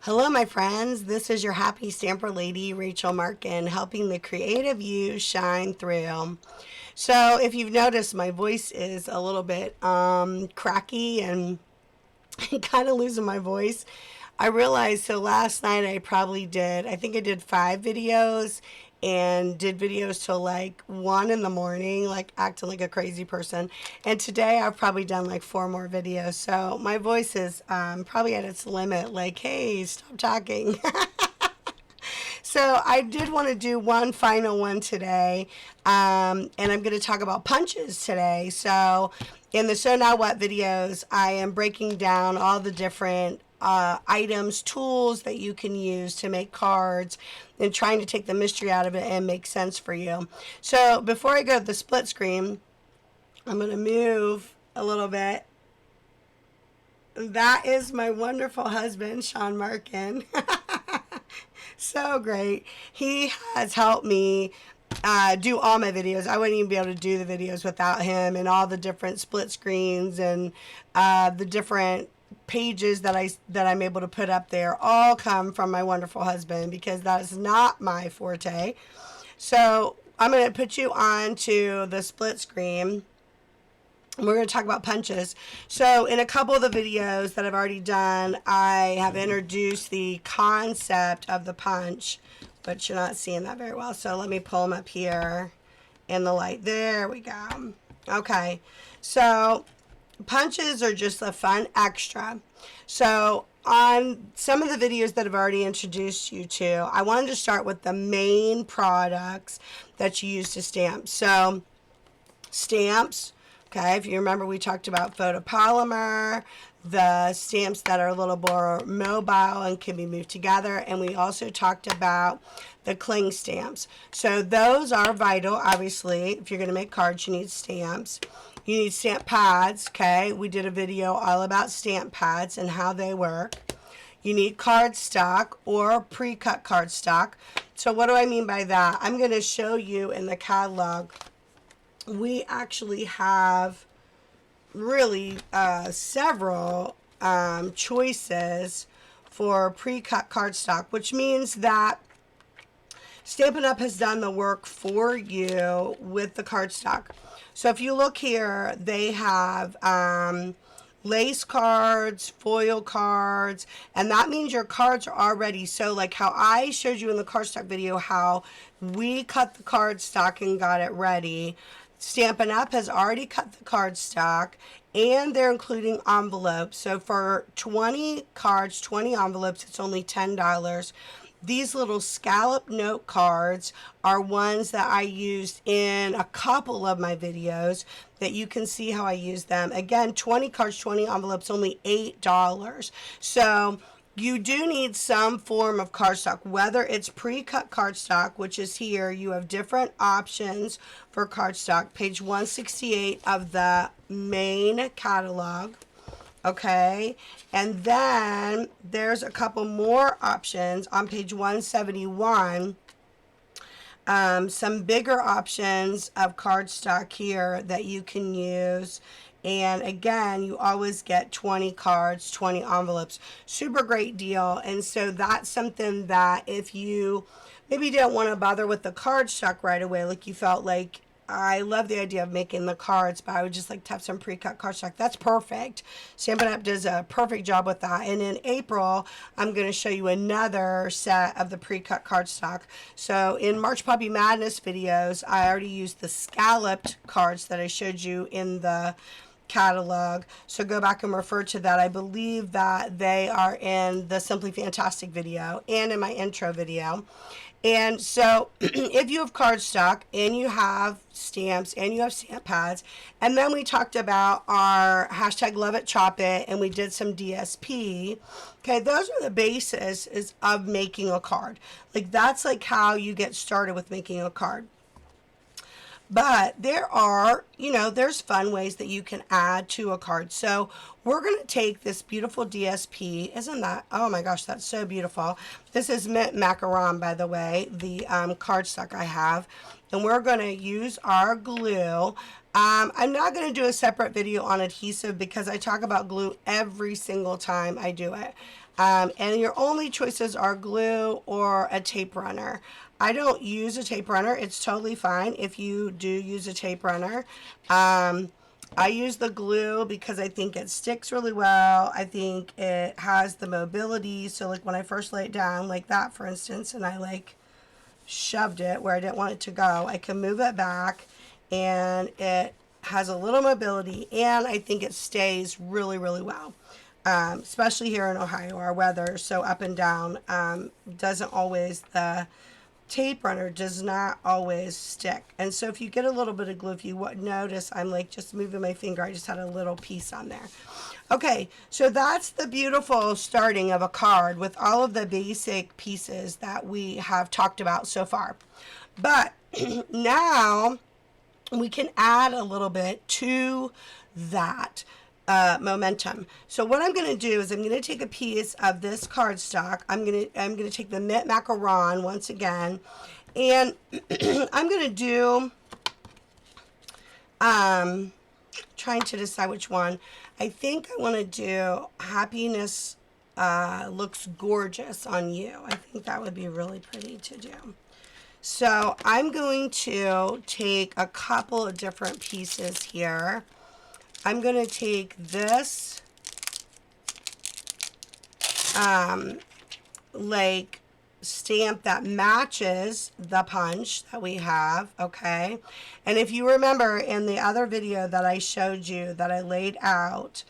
Hello, my friends. This is your happy stamper lady, Rachel Markin, helping the creative you shine through. So, if you've noticed, my voice is a little bit cracky and kind of losing my voice. I realized so last night I think I did 5 videos and did videos till like 1 in the morning, like acting like a crazy person. And today I've probably done like 4 more videos. So my voice is probably at its limit, like, hey, stop talking. So I did want to do one final one today, and I'm going to talk about punches today. So in the So Now What videos, I am breaking down all the different items, tools that you can use to make cards and trying to take the mystery out of it and make sense for you. So before I go to the split screen, I'm going to move a little bit. That is my wonderful husband, Sean Markin. So great. He has helped me do all my videos. I wouldn't even be able to do the videos without him, and all the different split screens and the different pages that I'm able to put up there all come from my wonderful husband, because that is not my forte. So I'm going to put you on to the split screen. We're going to talk about punches. So in a couple of the videos that I've already done, I have introduced the concept of the punch, but you're not seeing that very well. So let me pull them up here in the light. There we go. Okay. So punches are just a fun extra. So on some of the videos that I've already introduced you to, I wanted to start with the main products that you use to stamp. So stamps. Okay, if you remember, we talked about photopolymer, the stamps that are a little more mobile and can be moved together, and we also talked about the cling stamps. So those are vital, obviously. If you're going to make cards, you need stamps. You need stamp pads, okay? We did a video all about stamp pads and how they work. You need cardstock or pre-cut cardstock. So what do I mean by that? I'm going to show you in the catalog. We actually have really several choices for pre-cut cardstock, which means that Stampin' Up! Has done the work for you with the cardstock. So if you look here, they have lace cards, foil cards, and that means your cards are already, so like how I showed you in the cardstock video how we cut the cardstock and got it ready. Stampin' Up! Has already cut the cardstock, and they're including envelopes. So for 20 cards, 20 envelopes, it's only $10. These little scallop note cards are ones that I used in a couple of my videos that you can see how I use them. Again, 20 cards, 20 envelopes, only $8. So you do need some form of cardstock, whether it's pre-cut cardstock, which is here. You have different options for cardstock. Page 168 of the main catalog. Okay, and then there's a couple more options on page 171. Some bigger options of cardstock here that you can use. And again, you always get 20 cards, 20 envelopes. Super great deal. And so that's something that if you maybe don't want to bother with the cardstock right away, like you felt like, I love the idea of making the cards, but I would just like to have some pre-cut cardstock. That's perfect. Stampin' Up! Does a perfect job with that. And in April, I'm going to show you another set of the pre-cut cardstock. So in March Puppy Madness videos, I already used the scalloped cards that I showed you in the catalog. So go back and refer to that. I believe that they are in the Simply Fantastic video and in my intro video. And so if you have cardstock and you have stamps and you have stamp pads, and then we talked about our hashtag Love It Chop It, and we did some DSP. Okay, those are the basis of making a card. Like that's like how you get started with making a card. But there are, there's fun ways that you can add to a card. So we're going to take this beautiful DSP. Isn't that, oh my gosh, that's so beautiful. This is Mint Macaron, by the way, the cardstock I have. And we're going to use our glue. I'm not going to do a separate video on adhesive because I talk about glue every single time I do it. And your only choices are glue or a tape runner. I don't use a tape runner. It's totally fine if you do use a tape runner. I use the glue because I think it sticks really well. I think it has the mobility. So like when I first lay it down like that, for instance, and I like shoved it where I didn't want it to go, I can move it back and it has a little mobility, and I think it stays really, really well. Especially here in Ohio, our weather is so up and down. Doesn't always, the tape runner does not always stick. And so if you get a little bit of glue, if you notice, I'm like just moving my finger, I just had a little piece on there. Okay, so that's the beautiful starting of a card with all of the basic pieces that we have talked about so far. But now we can add a little bit to that momentum. So what I'm going to do is I'm going to take a piece of this cardstock. I'm going to take the mint macaron once again, and I'm going to do trying to decide which one. I think I want to do happiness looks gorgeous on you. I think that would be really pretty to do. So I'm going to take a couple of different pieces here. I'm going to take this like stamp that matches the punch that we have, okay? And if you remember in the other video that I showed you that I laid out,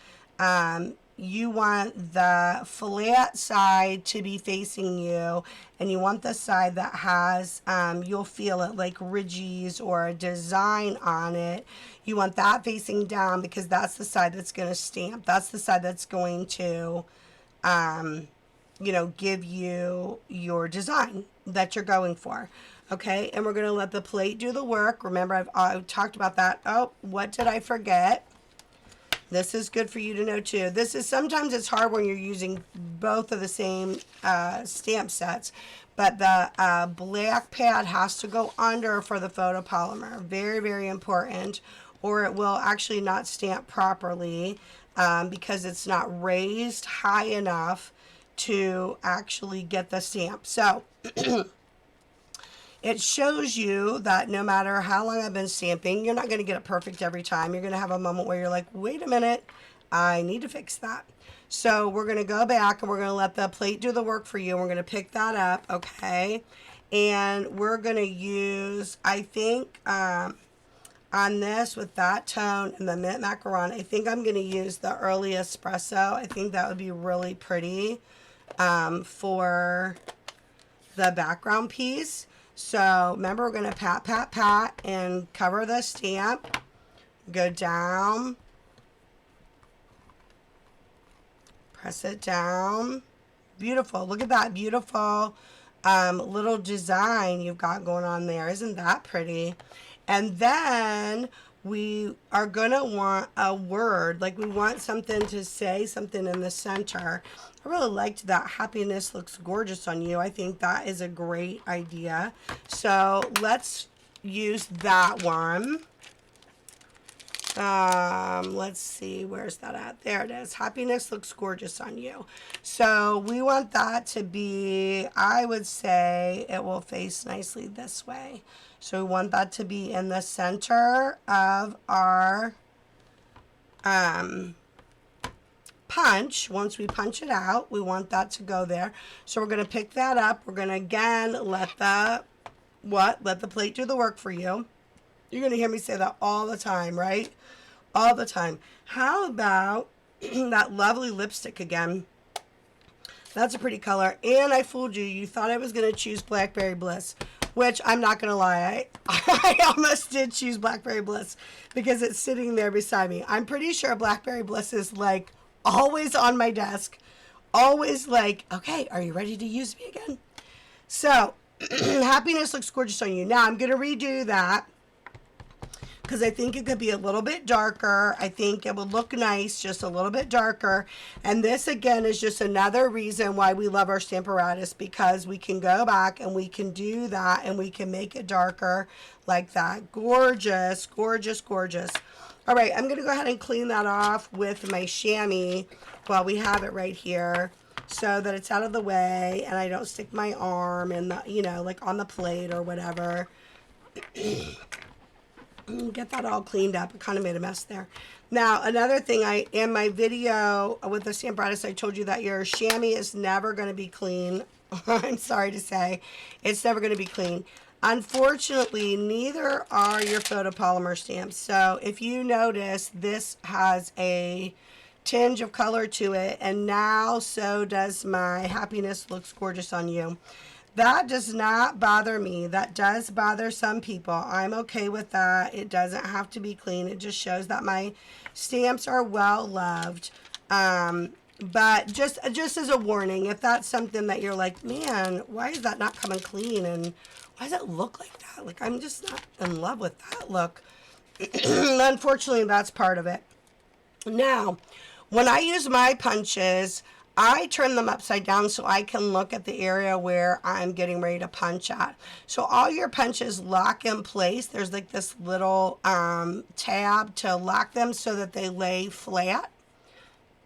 you want the flat side to be facing you, and you want the side that has, you'll feel it like ridges or a design on it. You want that facing down because that's the side that's going to stamp. That's the side that's going to, you know, give you your design that you're going for. Okay, and we're going to let the plate do the work. Remember, I've talked about that. Oh, what did I forget? This is good for you to know too. This is, sometimes it's hard when you're using both of the same stamp sets, but the black pad has to go under for the photopolymer. Very, very important, or it will actually not stamp properly because it's not raised high enough to actually get the stamp. So it shows you that no matter how long I've been stamping, you're not going to get it perfect every time. You're going to have a moment where you're like, wait a minute, I need to fix that. So we're going to go back and we're going to let the plate do the work for you. We're going to pick that up, okay? And we're going to use, I think, on this with that tone and the mint macaron, I think I'm going to use the early espresso. I think that would be really pretty for the background piece. So remember, we're going to pat, pat, pat and cover the stamp. Go down. Press it down. Beautiful. Look at that beautiful little design you've got going on there. Isn't that pretty? And then we are going to want a word. Like we want something to say something in the center. I really liked that. Happiness looks gorgeous on you. I think that is a great idea. So let's use that one. Let's see, where's that at? There it is. Happiness looks gorgeous on you. So we want that to be, I would say it will face nicely this way. So we want that to be in the center of our punch. Once we punch it out, we want that to go there. So we're going to pick that up. We're going to again let the plate do the work for you. You're going to hear me say that all the time, right? All the time. How about that lovely lipstick again? That's a pretty color. And I fooled you. You thought I was going to choose Blackberry Bliss, which I'm not going to lie. I almost did choose Blackberry Bliss because it's sitting there beside me. I'm pretty sure Blackberry Bliss is like always on my desk. Always like, okay, are you ready to use me again? So, happiness looks gorgeous on you. Now, I'm going to redo that because I think it could be a little bit darker. I think it would look nice, just a little bit darker. And this, again, is just another reason why we love our Stamparatus, because we can go back and we can do that and we can make it darker like that. Gorgeous, gorgeous, gorgeous. All right, I'm going to go ahead and clean that off with my chamois while we have it right here. so that it's out of the way and I don't stick my arm in the, you know, like on the plate or whatever. Get that all cleaned up. I kind of made a mess there. Now, another thing, in my video with the stamp artist, I told you that your chamois is never going to be clean. I'm sorry to say, it's never going to be clean. Unfortunately, neither are your photopolymer stamps. So if you notice, this has a tinge of color to it, and now so does my Happiness Looks Gorgeous on You. That does not bother me. That does bother some people. I'm okay with that. It doesn't have to be clean. It just shows that my stamps are well loved. But just as a warning, if that's something that you're like, man, why is that not coming clean? And why does it look like that? Like, I'm just not in love with that look. Unfortunately, that's part of it. Now, when I use my punches, I turn them upside down so I can look at the area where I'm getting ready to punch at. So all your punches lock in place. There's like this little tab to lock them so that they lay flat,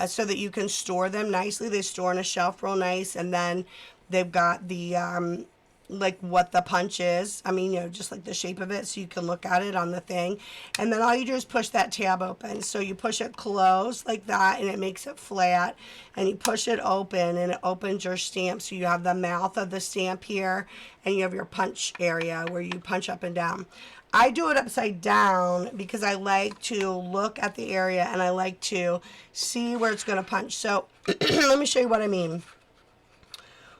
so that you can store them nicely. They store on a shelf real nice, and then they've got the like what the punch is. I mean, you know, just like the shape of it, so you can look at it on the thing. And then all you do is push that tab open. So you push it closed like that, and it makes it flat. And you push it open, and it opens your stamp. So you have the mouth of the stamp here, and you have your punch area where you punch up and down. I do it upside down because I like to look at the area, and I like to see where it's going to punch. So let me show you what I mean.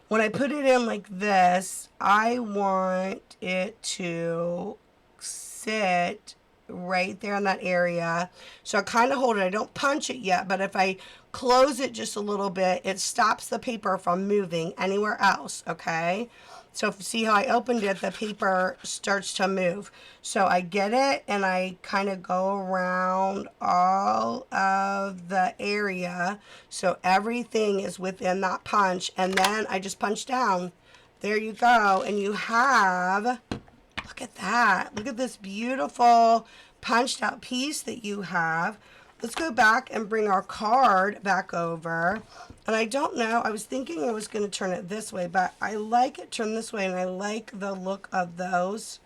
When I put it in like this, I want it to sit right there in that area. So I kind of hold it. I don't punch it yet, but if I close it just a little bit, it stops the paper from moving anywhere else, okay? So see how I opened it, the paper starts to move. So I get it, and I kind of go around all of the area so everything is within that punch, and then I just punch down. There you go, and you have, look at that. Look at this beautiful punched out piece that you have. Let's go back and bring our card back over. And I don't know, I was thinking I was going to turn it this way, but I like it turned this way, and I like the look of those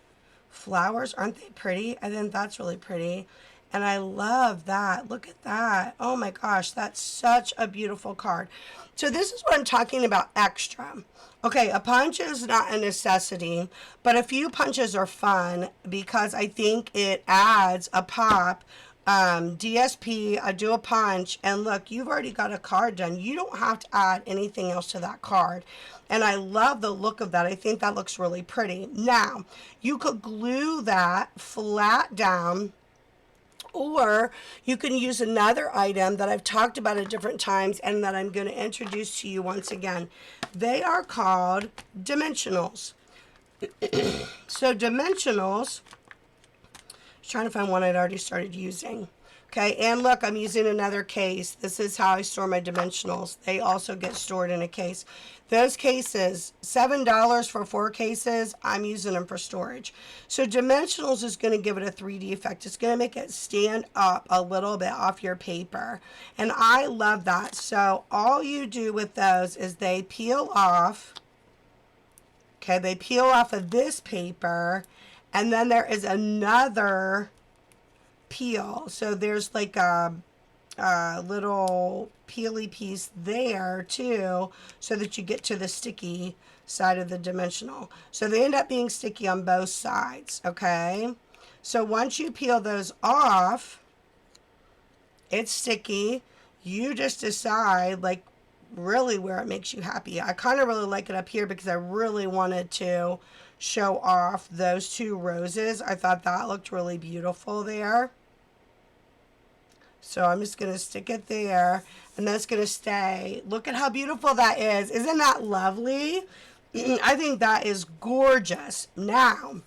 flowers. Aren't they pretty? I think that's really pretty. And I love that. Look at that. Oh my gosh, that's such a beautiful card. So this is what I'm talking about extra. Okay, a punch is not a necessity, but a few punches are fun because I think it adds a pop. DSP, I do a punch, and look, you've already got a card done. You don't have to add anything else to that card. And I love the look of that. I think that looks really pretty. Now, you could glue that flat down, or you can use another item that I've talked about at different times and that I'm going to introduce to you once again. They are called dimensionals. So dimensionals, trying to find one I'd already started using. Okay, and look, I'm using another case. This is how I store my dimensionals. They also get stored in a case. Those cases, $7 for 4 cases, I'm using them for storage. So dimensionals is going to give it a 3D effect. It's going to make it stand up a little bit off your paper. And I love that. So all you do with those is they peel off. Okay, they peel off of this paper. And then there is another peel. So there's like a little peely piece there too, so that you get to the sticky side of the dimensional. So they end up being sticky on both sides, okay? So once you peel those off, it's sticky. You just decide like really where it makes you happy. I kind of really like it up here because I really wanted to show off those 2 roses. I thought that looked really beautiful there. So I'm just going to stick it there, and that's going to stay. Look at how beautiful that is. Isn't that lovely? I think that is gorgeous. Now,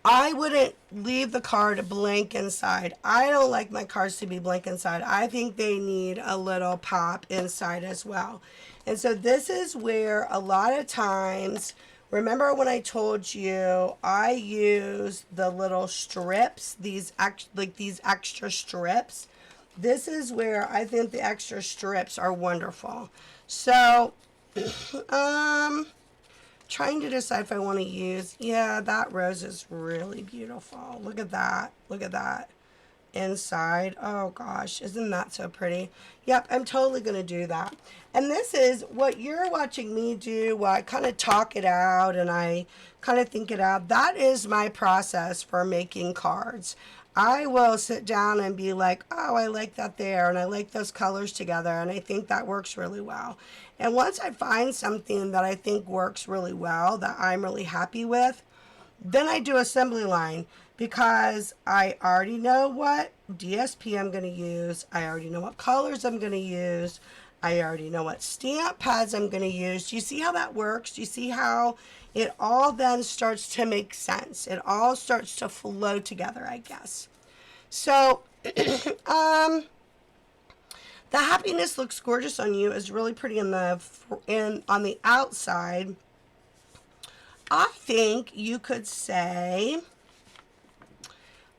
I wouldn't leave the card blank inside. I don't like my cards to be blank inside. I think they need a little pop inside as well. And so this is where a lot of times, remember when I told you I use the little strips, these extra strips? this is where I think the extra strips are wonderful. So, trying to decide if I want to use, yeah, that rose is really beautiful. Look at that. Look at that. Inside. Oh gosh, isn't that so pretty? Yep, I'm totally going to do that. And this is what you're watching me do, while I kind of talk it out and I kind of think it out. That is my process for making cards. I will sit down and be like, oh, I like that there, and I like those colors together, and I think that works really well. And once I find something that I think works really well, that I'm really happy with, then I do assembly line, because I already know what DSP I'm going to use. I already know what colors I'm going to use. I already know what stamp pads I'm going to use. Do you see how that works? Do you see how it all then starts to make sense? It all starts to flow together, I guess. So, the happiness looks gorgeous on you. Is really pretty on the outside. I think you could say,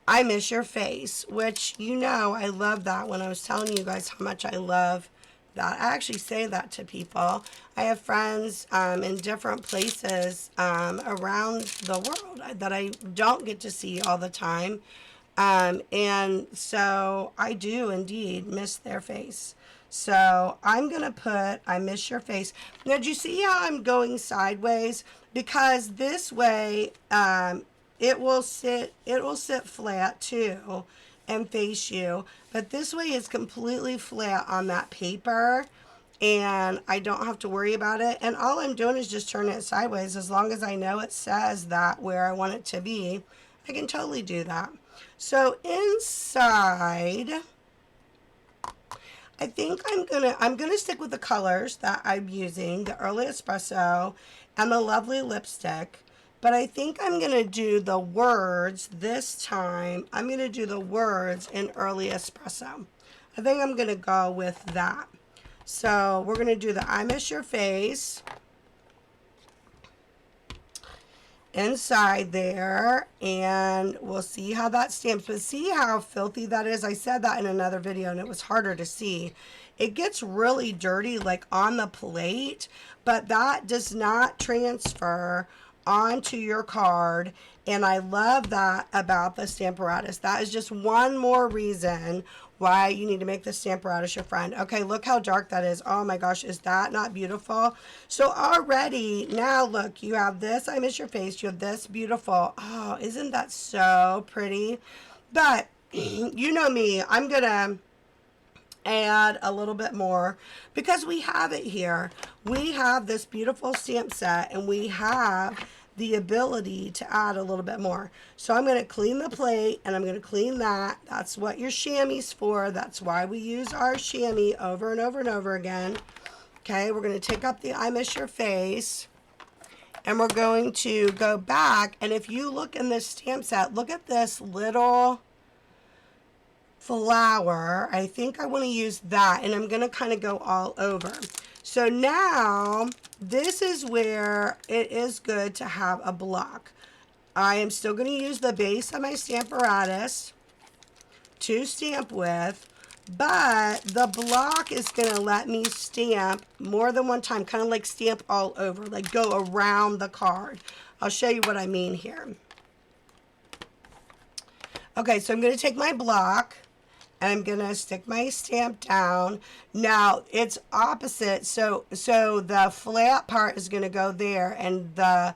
I miss your face, which, you know, I love that. When I was telling you guys how much I love that, I actually say that to people. I have friends in different places around the world that I don't get to see all the time. And so I do indeed miss their face. So I'm going to put, I miss your face. Now, do you see how I'm going sideways? Because this way, it will sit flat too and face you. But this way it's completely flat on that paper, and I don't have to worry about it. And all I'm doing is just turning it sideways. As long as I know it says that where I want it to be, I can totally do that. So inside, I think I'm gonna stick with the colors that I'm using, the Early Espresso and the Lovely Lipstick. But I think I'm gonna do the words this time. I'm gonna do the words in Early Espresso. I think I'm gonna go with that. So we're gonna do the I miss your face inside there, and we'll see how that stamps. But see how filthy that is? I said that in another video and it was harder to see. It gets really dirty like on the plate, but that does not transfer onto your card. And I love that about the Stamparatus. That is just one more reason why you need to make the Stamparatus your friend. Okay, look how dark that is. Oh my gosh, is that not beautiful? So already, now look, you have this, I miss your face, you have this beautiful. Oh, isn't that so pretty? But you know me, I'm gonna add a little bit more because we have it here. We have this beautiful stamp set, and we have the ability to add a little bit more. So I'm going to clean the plate, and I'm going to clean that. That's what your chamois for. That's why we use our chamois over and over and over again. Okay, we're going to take up the I miss your face, and we're going to go back. And if you look in this stamp set, look at this little flower. I think I want to use that, and I'm going to kind of go all over. So now this is where it is good to have a block. I am still going to use the base of my Stamparatus to stamp with, but the block is going to let me stamp more than one time, kind of like stamp all over, like go around the card. I'll show you what I mean here. Okay, so I'm going to take my block, and I'm going to stick my stamp down. Now, it's opposite. So the flat part is going to go there, and the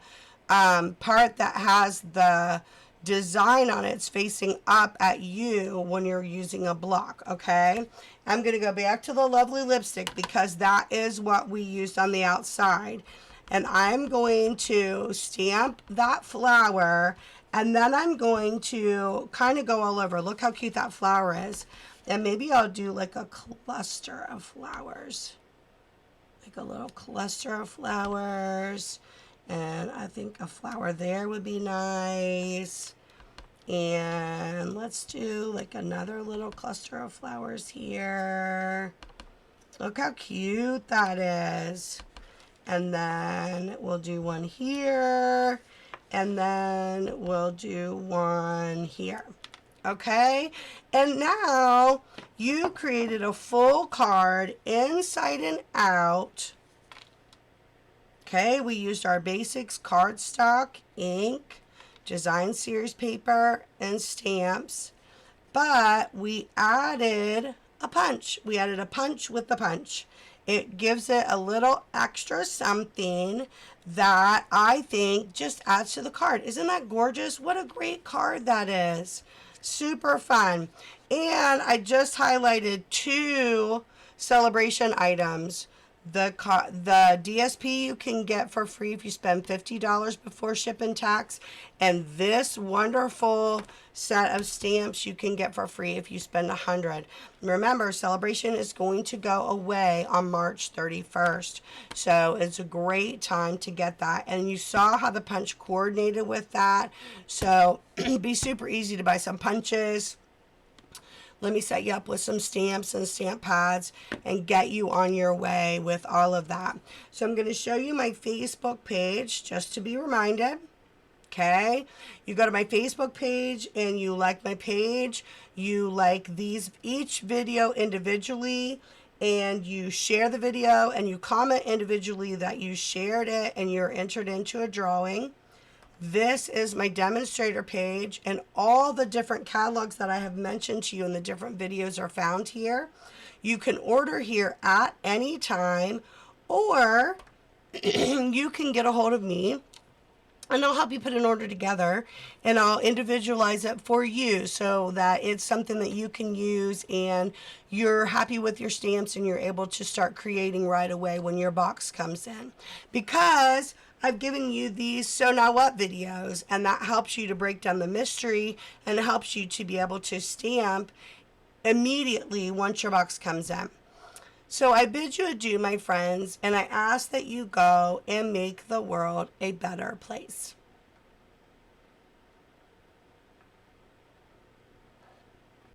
part that has the design on it's facing up at you when you're using a block, okay? I'm going to go back to the Lovely Lipstick because that is what we used on the outside. And I'm going to stamp that flower, and then I'm going to kind of go all over. Look how cute that flower is. And maybe I'll do like a cluster of flowers. Like a little cluster of flowers. And I think a flower there would be nice. And let's do like another little cluster of flowers here. Look how cute that is. And then we'll do one here. And then we'll do one here. Okay, and now you created a full card inside and out. Okay, we used our basics cardstock, ink, design series paper, and stamps, but we added a punch. We added a punch with the punch. It gives it a little extra something that I think just adds to the card. Isn't that gorgeous? What a great card that is. Super fun. And I just highlighted 2 celebration items. The DSP you can get for free if you spend $50 before ship and tax, and this wonderful set of stamps you can get for free if you spend $100. Remember, celebration is going to go away on March 31st, so it's a great time to get that. And you saw how the punch coordinated with that, so it'd be super easy to buy some punches. Let me set you up with some stamps and stamp pads and get you on your way with all of that. So I'm going to show you my Facebook page just to be reminded. Okay, you go to my Facebook page and you like my page. You like each video individually, and you share the video and you comment individually that you shared it, and you're entered into a drawing. This is my demonstrator page, and all the different catalogs that I have mentioned to you in the different videos are found here. You can order here at any time, or you can get a hold of me and I'll help you put an order together, and I'll individualize it for you so that it's something that you can use and you're happy with your stamps and you're able to start creating right away when your box comes in. Because I've given you these So Now What videos, and that helps you to break down the mystery and helps you to be able to stamp immediately once your box comes in. So I bid you adieu, my friends, and I ask that you go and make the world a better place.